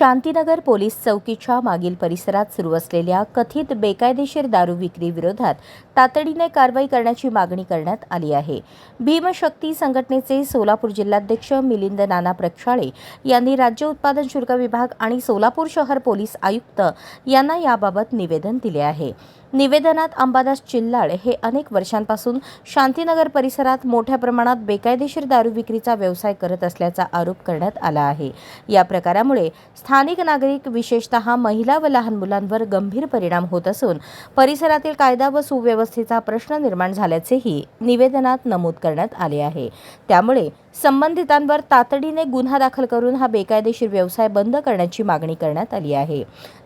Shantinagar police चौकीच्या मागील परिसरात सुरू असलेल्या कथित बेकायदेशीर दारू विक्री विरोधात तातडीने कारवाई करण्याची मागणी करण्यात आली आहे। भीमशक्ती संघटनेचे सोलापूर जिल्हाध्यक्ष मिलिंद नाना प्रक्षाळे यांनी राज्य उत्पादन शुल्क विभाग आणि सोलापूर शहर पोलीस आयुक्त यांना याबाबत निवेदन दिले आहे। निवेदनात अंबादास चिल्लाड हे अनेक वर्षांपासून शांतीनगर परिसरात मोठ्या प्रमाणात बेकायदेशीर दारू विक्रीचा व्यवसाय करत असल्याचा आरोप करण्यात आला आहे। या प्रकारामुळे स्थानिक नागरिक विशेषतः महिला व लहान मुलांवर गंभीर परिणाम होत असून परिसरातील कायदा व सुव्यवस्थेचा प्रश्न निर्माण झाल्याचेही निवेदनात नमूद करण्यात आले आहे। त्यामुळे संबंधितांवर तातडीने गुन्हा दाखल करून हा बेकायदेशीर व्यवसाय बंद करण्याची मागणी करण्यात आली आहे।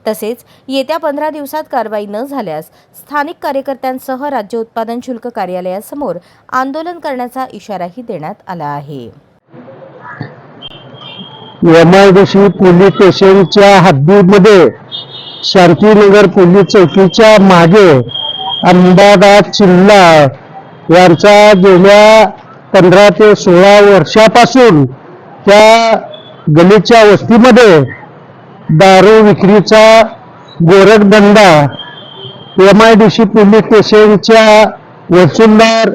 तसेच येत्या 15 दिवसात कारवाई न झाल्यास स्थानिक कार्यकर्त्यांसह राज्य उत्पादन शुल्क कार्यालयासमोर आंदोलन करण्याचा इशाराही देण्यात आला आहे। एमआयडीसी पोलीस स्टेशनच्या हद्दीमध्ये शांतीनगर पोलीस चौकीच्या मागे अंबादास चिल्लाड यांचा गेल्या 15 ते 16 वर्षापासून त्या गलीच्या वस्तीमध्ये दारू विक्रीचा गोरखधंदा एमआयडीसी पोलीस स्टेशनच्या वसूलदार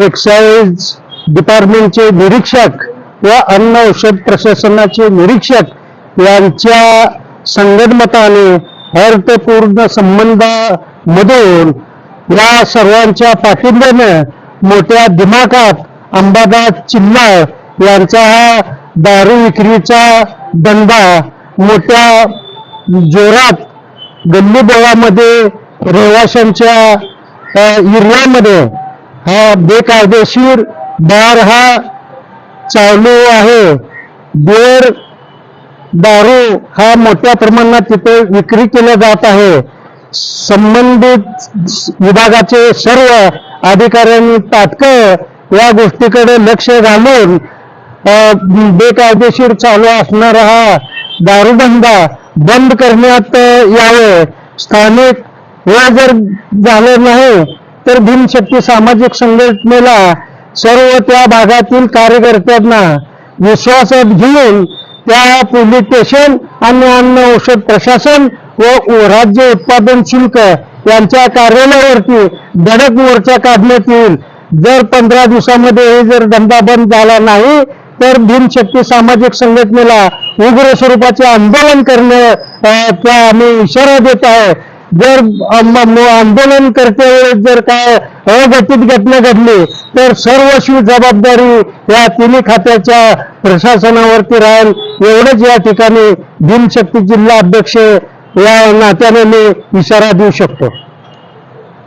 एक्साइज डिपार्टमेंटचे निरीक्षक व अन्न औषध प्रशासनाचे निरीक्षक यांच्या संगनमताने अर्थपूर्ण संबंधामधून या सर्वांच्या पाठिंब्याने मोठ्या दिमाखात अंबादास चिल्लाड यांचा हा दारू विक्रीचा धंदा मोठ्या जोरात गल्लीबोळामध्ये रहिवाशांच्या एरियामध्ये हा बेकायदेशीर बार हा चालू आहे। बेर दारू हा मोठ्या प्रमाणात तिथे विक्री केला जात आहे। संबंधित विभागाचे सर्व अधिकाऱ्यांनी तात्काळ या गोष्टीकडे लक्ष घालून बेकायदेशीर चालू असणारा हा दारूधंदा बंद करण्यात यावे। स्थानिक हे जर झालं नाही तर भीमशक्ती सामाजिक संघटनेला सर्व त्या भागातील कार्यकर्त्यांना विश्वासात घेऊन त्या पोलीस स्टेशन आणि अन्न औषध प्रशासन व राज्य उत्पादन शुल्क यांच्या कार्यालयावरती धडक मोर्चा काढण्यात येईल। जर 15 दिवसामध्ये हे जर धंदा बंद झाला नाही तर भीमशक्ती सामाजिक संघटनेला उग्र स्वरूपाचे आंदोलन करण्याचा आम्ही इशारा देत आहे। जर आंदोलन करते वेळेस जर काय अघटित घटना घडली तर सर्वस्वी जबाबदारी या तिन्ही खात्याच्या प्रशासनावरती राहील, एवढंच या ठिकाणी भीमशक्ती जिल्हा अध्यक्ष या नात्याने मी इशारा देऊ शकतो।